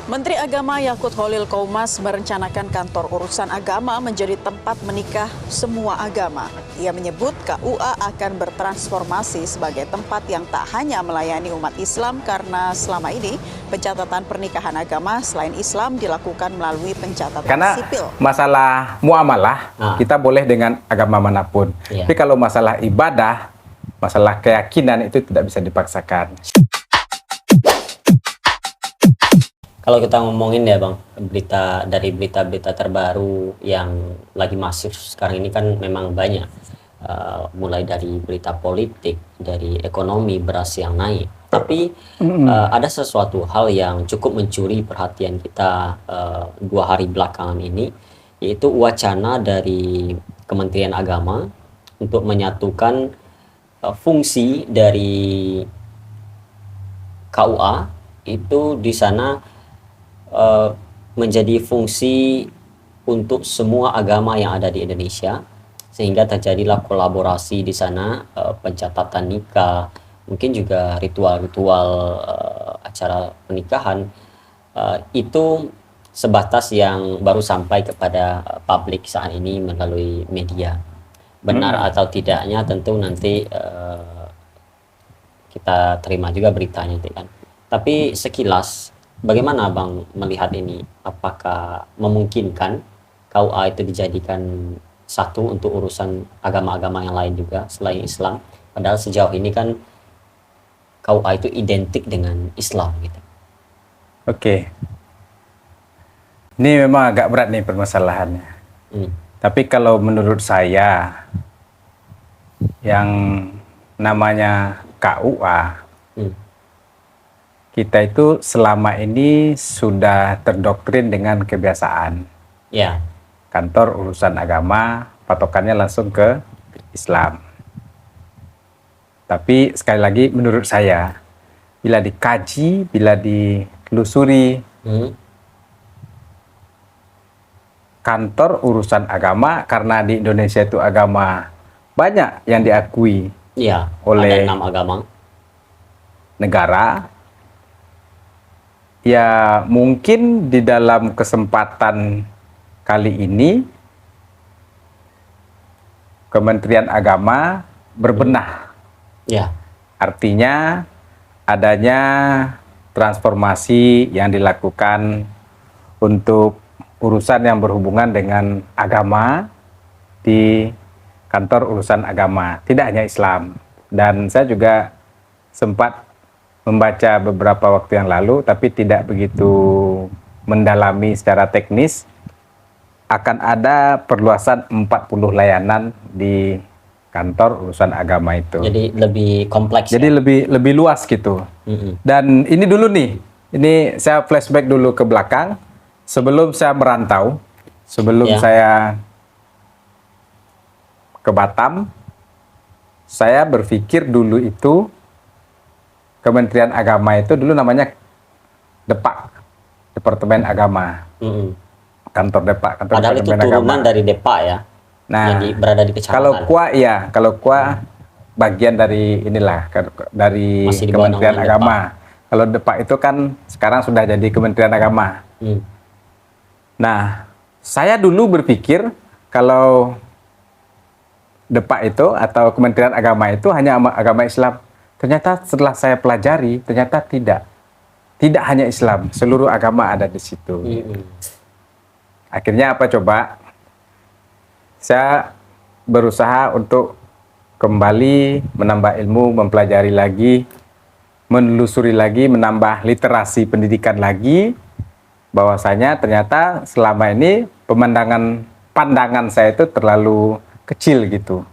Menteri Agama Yakut Khalil Qaumas merencanakan kantor urusan agama menjadi tempat menikah semua agama. Ia menyebut KUA akan bertransformasi sebagai tempat yang tak hanya melayani umat Islam karena selama ini pencatatan pernikahan agama selain Islam dilakukan melalui pencatatan sipil. Karena masalah muamalah kita boleh dengan agama manapun. Tapi kalau masalah ibadah, masalah keyakinan itu tidak bisa dipaksakan. Kalau kita ngomongin ya Bang, berita-berita terbaru yang lagi masif sekarang ini kan memang banyak. Mulai dari berita politik, dari ekonomi beras yang naik. Tapi ada sesuatu hal yang cukup mencuri perhatian kita 2 hari belakangan ini, yaitu wacana dari Kementerian Agama untuk menyatukan fungsi dari KUA itu di sana menjadi fungsi untuk semua agama yang ada di Indonesia, sehingga terjadilah kolaborasi di sana, pencatatan nikah, mungkin juga ritual-ritual acara pernikahan, itu sebatas yang baru sampai kepada publik saat ini melalui media. Benar atau tidaknya tentu nanti kita terima juga beritanya kan. Tapi sekilas bagaimana Bang melihat ini? Apakah memungkinkan KUA itu dijadikan satu untuk urusan agama-agama yang lain juga selain Islam? Padahal sejauh ini kan KUA itu identik dengan Islam gitu. Oke. Ini memang agak berat nih permasalahannya. Tapi kalau menurut saya, yang namanya KUA, kita itu selama ini sudah terdoktrin dengan kebiasaan. Ya. Kantor urusan agama, patokannya langsung ke Islam. Tapi sekali lagi menurut saya, bila dikaji, bila ditelusuri, kantor urusan agama, karena di Indonesia itu agama banyak yang diakui oleh ada 6 agama negara. Ya mungkin di dalam kesempatan kali ini Kementerian Agama berbenah. Artinya adanya transformasi yang dilakukan untuk urusan yang berhubungan dengan agama di kantor urusan agama, tidak hanya Islam. Dan saya juga sempat membaca beberapa waktu yang lalu, tapi tidak begitu mendalami secara teknis, akan ada perluasan 40 layanan di kantor urusan agama itu. Jadi lebih kompleks. Jadi lebih luas gitu. Dan ini dulu nih, ini saya flashback dulu ke belakang, sebelum saya merantau, sebelum saya ke Batam, saya berpikir dulu itu Kementerian Agama itu dulu namanya DEPAK, Departemen Agama. Kantor DEPAK, kantor Padahal itu turunan dari DEPAK ya. Nah, yang berada di kecamatan. Kalau KUA bagian dari inilah dari Kementerian Agama. Kalau DEPAK itu kan sekarang sudah jadi Kementerian Agama. Nah, saya dulu berpikir kalau DEPAK itu atau Kementerian Agama itu hanya agama Islam. Ternyata setelah saya pelajari, ternyata tidak. Tidak hanya Islam, seluruh agama ada di situ. Akhirnya apa coba? Saya berusaha untuk kembali menambah ilmu, mempelajari lagi, menelusuri lagi, menambah literasi pendidikan lagi, bahwasanya ternyata selama ini pandangan saya itu terlalu kecil gitu.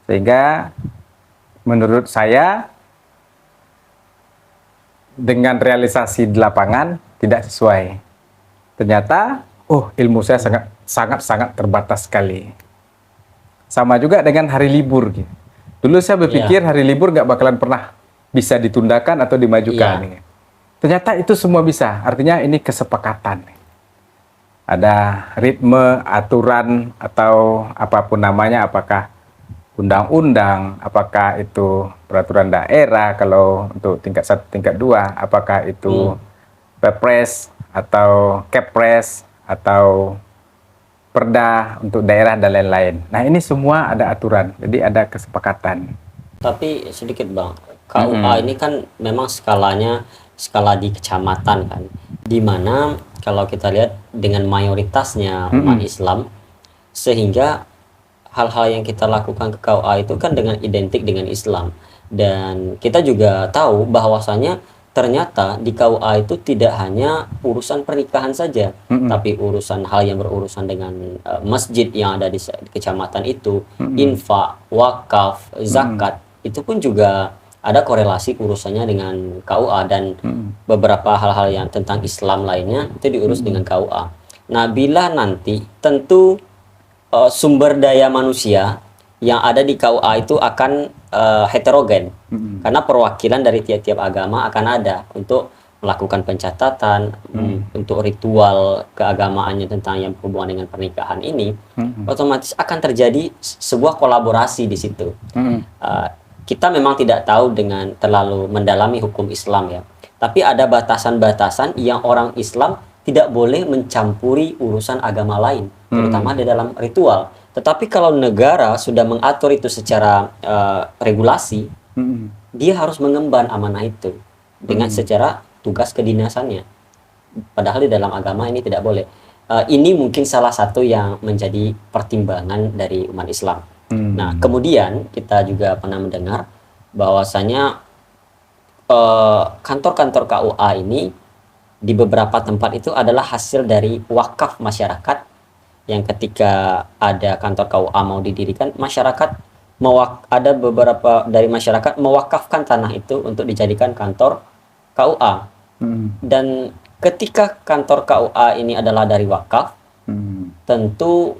Sehingga menurut saya dengan realisasi di lapangan tidak sesuai. Ternyata, ilmu saya sangat terbatas sekali. Sama juga dengan hari libur. Gitu. Dulu saya berpikir hari libur nggak bakalan pernah bisa ditundakan atau dimajukan. Ternyata itu semua bisa. Artinya ini kesepakatan. Ada ritme, aturan, atau apapun namanya, apakah undang-undang, apakah itu peraturan daerah kalau untuk tingkat 1, tingkat 2, apakah itu Perpres atau Kepres atau Perda untuk daerah dan lain-lain. Nah, ini semua ada aturan, jadi ada kesepakatan. Tapi sedikit Bang, KUA ini kan memang skalanya skala di kecamatan kan, di mana kalau kita lihat dengan mayoritasnya umat Islam, sehingga hal-hal yang kita lakukan ke KUA itu kan dengan identik dengan Islam. Dan kita juga tahu bahwasanya ternyata di KUA itu tidak hanya urusan pernikahan saja, tapi urusan hal yang berurusan dengan masjid yang ada di kecamatan itu, infak, wakaf, zakat, itu pun juga ada korelasi urusannya dengan KUA, dan beberapa hal-hal yang tentang Islam lainnya itu diurus dengan KUA. Nah, bila nanti tentu sumber daya manusia yang ada di KUA itu akan heterogen, karena perwakilan dari tiap-tiap agama akan ada untuk melakukan pencatatan, untuk ritual keagamaannya tentang yang berhubungan dengan pernikahan ini, otomatis akan terjadi sebuah kolaborasi di situ. Kita memang tidak tahu dengan terlalu mendalami hukum Islam ya, tapi ada batasan-batasan yang orang Islam tidak boleh mencampuri urusan agama lain, terutama di dalam ritual. Tetapi kalau negara sudah mengatur itu secara regulasi, dia harus mengemban amanah itu dengan secara tugas kedinasannya. Padahal di dalam agama ini tidak boleh. Ini mungkin salah satu yang menjadi pertimbangan dari umat Islam. Nah, kemudian kita juga pernah mendengar bahwasanya kantor-kantor KUA ini di beberapa tempat itu adalah hasil dari wakaf masyarakat, yang ketika ada kantor KUA mau didirikan, masyarakat ada beberapa dari masyarakat mewakafkan tanah itu untuk dijadikan kantor KUA. Dan ketika kantor KUA ini adalah dari wakaf, tentu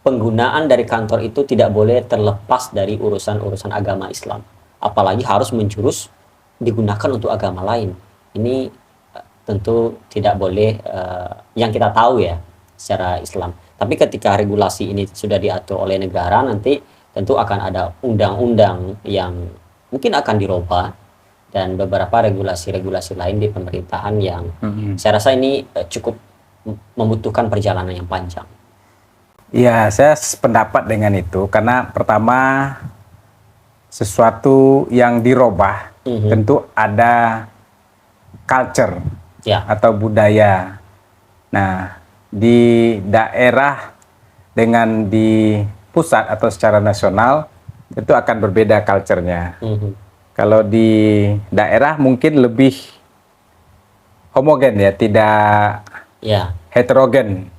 penggunaan dari kantor itu tidak boleh terlepas dari urusan-urusan agama Islam, apalagi harus menjurus digunakan untuk agama lain. Ini tentu tidak boleh, yang kita tahu ya secara Islam. Tapi ketika regulasi ini sudah diatur oleh negara, nanti tentu akan ada undang-undang yang mungkin akan dirubah, dan beberapa regulasi-regulasi lain di pemerintahan yang saya rasa ini cukup membutuhkan perjalanan yang panjang. Ya, saya sependapat dengan itu, karena pertama sesuatu yang dirubah tentu ada culture atau budaya. Nah, di daerah dengan di pusat atau secara nasional itu akan berbeda culture-nya. Kalau di daerah mungkin lebih homogen ya, tidak heterogen.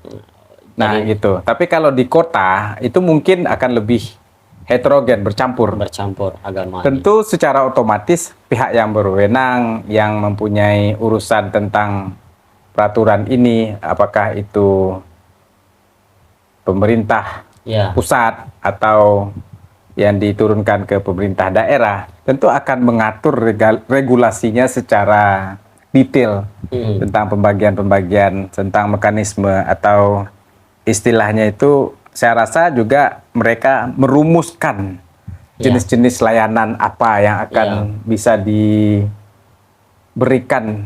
Nah, gitu. Tapi kalau di kota itu mungkin akan lebih heterogen, bercampur agama. Tentu secara otomatis pihak yang berwenang, yang mempunyai urusan tentang peraturan ini, apakah itu pemerintah pusat atau yang diturunkan ke pemerintah daerah, tentu akan mengatur regulasinya secara detail tentang pembagian-pembagian, tentang mekanisme, atau istilahnya itu saya rasa juga mereka merumuskan jenis-jenis layanan apa yang akan bisa diberikan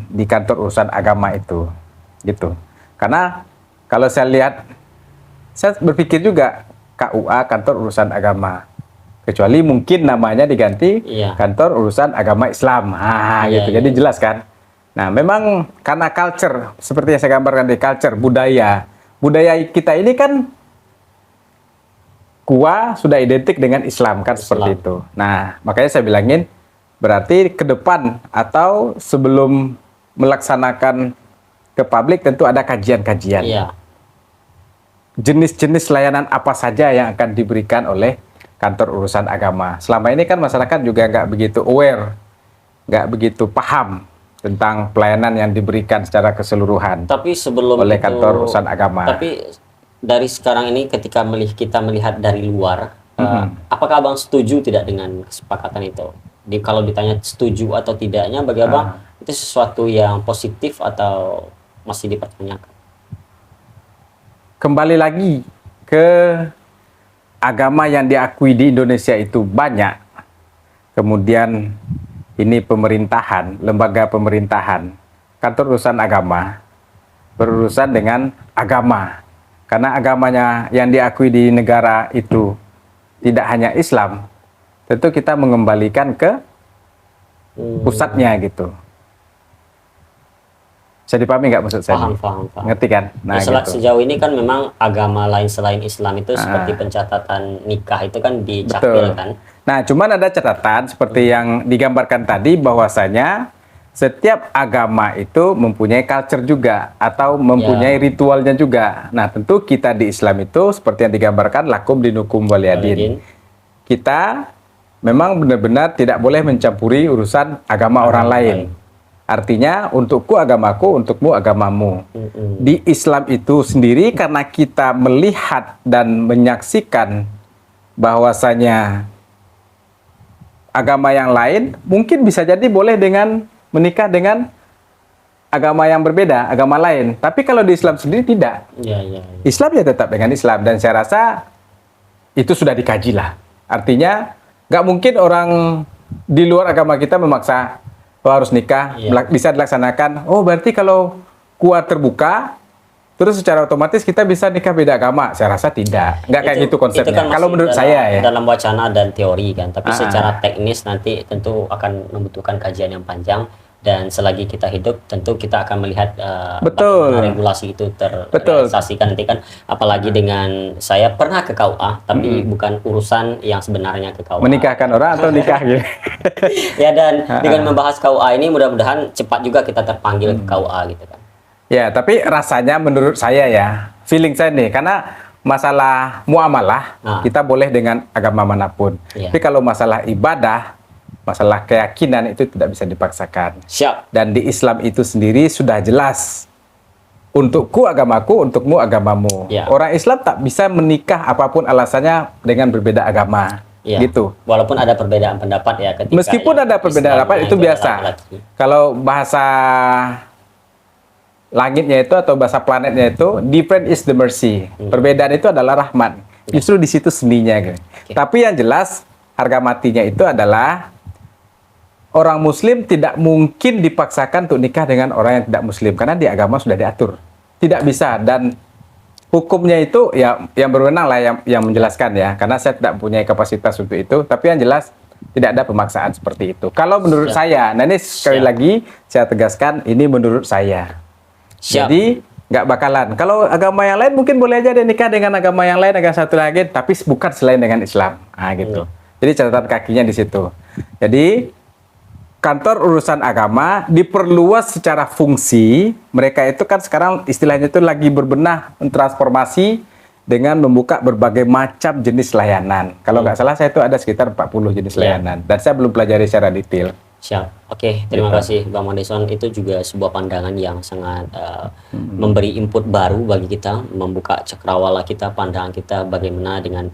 di kantor urusan agama itu, gitu. Karena kalau saya lihat, saya berpikir juga KUA, kantor urusan agama, kecuali mungkin namanya diganti kantor urusan agama Islam, gitu. Jadi jelas kan. Nah, memang karena culture, seperti yang saya gambarkan di culture, budaya kita ini kan KUA sudah identik dengan Islam kan, seperti itu. Nah, makanya saya bilangin, berarti ke depan atau sebelum melaksanakan ke publik tentu ada kajian-kajian. Jenis-jenis layanan apa saja yang akan diberikan oleh kantor urusan agama. Selama ini kan masyarakat juga nggak begitu aware, nggak begitu paham tentang pelayanan yang diberikan secara keseluruhan oleh kantor urusan agama. Tapi dari sekarang ini ketika kita melihat dari luar, apakah Abang setuju tidak dengan kesepakatan itu? Kalau ditanya setuju atau tidaknya, bagi Abang itu sesuatu yang positif atau masih dipertanyakan? Kembali lagi ke agama yang diakui di Indonesia itu banyak. Kemudian ini pemerintahan, lembaga pemerintahan kantor urusan agama, berurusan dengan agama. Karena agamanya yang diakui di negara itu tidak hanya Islam, tentu kita mengembalikan ke pusatnya gitu. Bisa dipahami nggak maksud saya? Paham. Ngerti kan? Nah, Ya, gitu. sejauh ini kan memang agama lain selain Islam itu seperti pencatatan nikah itu kan dicapil kan. Nah, cuman ada catatan seperti yang digambarkan tadi bahwasanya setiap agama itu mempunyai culture juga atau mempunyai ritualnya juga. Nah, tentu kita di Islam itu seperti yang digambarkan lakum dinukum waliyadin. Kita memang benar-benar tidak boleh mencampuri urusan agama orang lain. Artinya untukku agamaku, untukmu agamamu. Di Islam itu sendiri karena kita melihat dan menyaksikan bahwasanya agama yang lain mungkin bisa jadi boleh dengan menikah dengan agama yang berbeda, agama lain. Tapi kalau di Islam sendiri tidak. Islam ya tetap dengan Islam. Dan saya rasa itu sudah dikaji lah. Artinya nggak mungkin orang di luar agama kita memaksa harus nikah, bisa dilaksanakan. Oh berarti kalau kuat terbuka, terus secara otomatis kita bisa nikah beda agama. Saya rasa tidak. Nggak kayak gitu konsepnya. Kan kalau menurut saya ya. Dalam wacana dan teori kan. Tapi secara teknis nanti tentu akan membutuhkan kajian yang panjang. Dan selagi kita hidup tentu kita akan melihat bagaimana regulasi itu terrealisasikan nanti kan. Apalagi dengan saya pernah ke KUA tapi bukan urusan yang sebenarnya ke KUA. Menikahkan orang atau nikah gitu. Ya, dan dengan membahas KUA ini mudah-mudahan cepat juga kita terpanggil ke KUA gitu kan. Ya, tapi rasanya menurut saya ya, feeling saya nih, karena masalah muamalah kita boleh dengan agama manapun. Tapi kalau masalah ibadah, masalah keyakinan itu tidak bisa dipaksakan. Siap. Dan di Islam itu sendiri sudah jelas. Untukku agamaku, untukmu agamamu. Orang Islam tak bisa menikah apapun alasannya dengan berbeda agama. Gitu. Walaupun ada perbedaan pendapat ya ketika meskipun ada perbedaan pendapat itu biasa. Kalau bahasa langitnya itu atau bahasa planetnya itu different is the mercy. Perbedaan itu adalah rahmat. Justru di situ seninya gitu. Tapi yang jelas harga matinya itu adalah orang muslim tidak mungkin dipaksakan untuk nikah dengan orang yang tidak muslim karena di agama sudah diatur. Tidak bisa, dan hukumnya itu ya yang berwenang lah yang menjelaskan ya, karena saya tidak punya kapasitas untuk itu, tapi yang jelas tidak ada pemaksaan seperti itu. Kalau menurut saya, nah ini sekali lagi saya tegaskan, ini menurut saya. Jadi nggak bakalan. Kalau agama yang lain mungkin boleh aja dia nikah dengan agama yang lain, agama satu lagi, tapi bukan selain dengan Islam. Nah gitu. Jadi catatan kakinya di situ. Jadi kantor urusan agama diperluas secara fungsi. Mereka itu kan sekarang istilahnya itu lagi berbenah transformasi dengan membuka berbagai macam jenis layanan. Kalau nggak salah saya itu ada sekitar 40 jenis layanan. Dan saya belum pelajari secara detail. Siap. Oke, terima kasih Bang Madison. Itu juga sebuah pandangan yang sangat memberi input baru bagi kita, membuka cakrawala kita, pandangan kita bagaimana dengan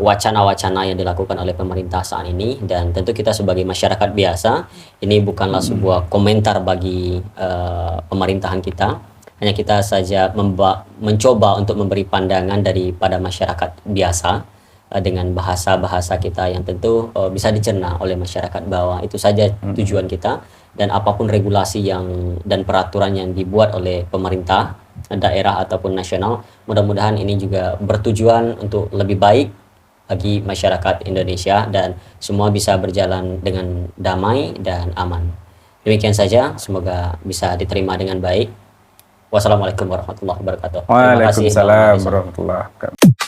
wacana-wacana yang dilakukan oleh pemerintah saat ini. Dan tentu kita sebagai masyarakat biasa, ini bukanlah sebuah komentar bagi pemerintahan kita. Hanya kita saja mencoba untuk memberi pandangan daripada masyarakat biasa dengan bahasa-bahasa kita yang tentu bisa dicerna oleh masyarakat bawah. Itu saja tujuan kita. Dan apapun regulasi dan peraturan yang dibuat oleh pemerintah daerah ataupun nasional, mudah-mudahan ini juga bertujuan untuk lebih baik bagi masyarakat Indonesia dan semua bisa berjalan dengan damai dan aman. Demikian saja, semoga bisa diterima dengan baik. Wassalamualaikum warahmatullahi wabarakatuh. Waalaikumsalam warahmatullahi wabarakatuh.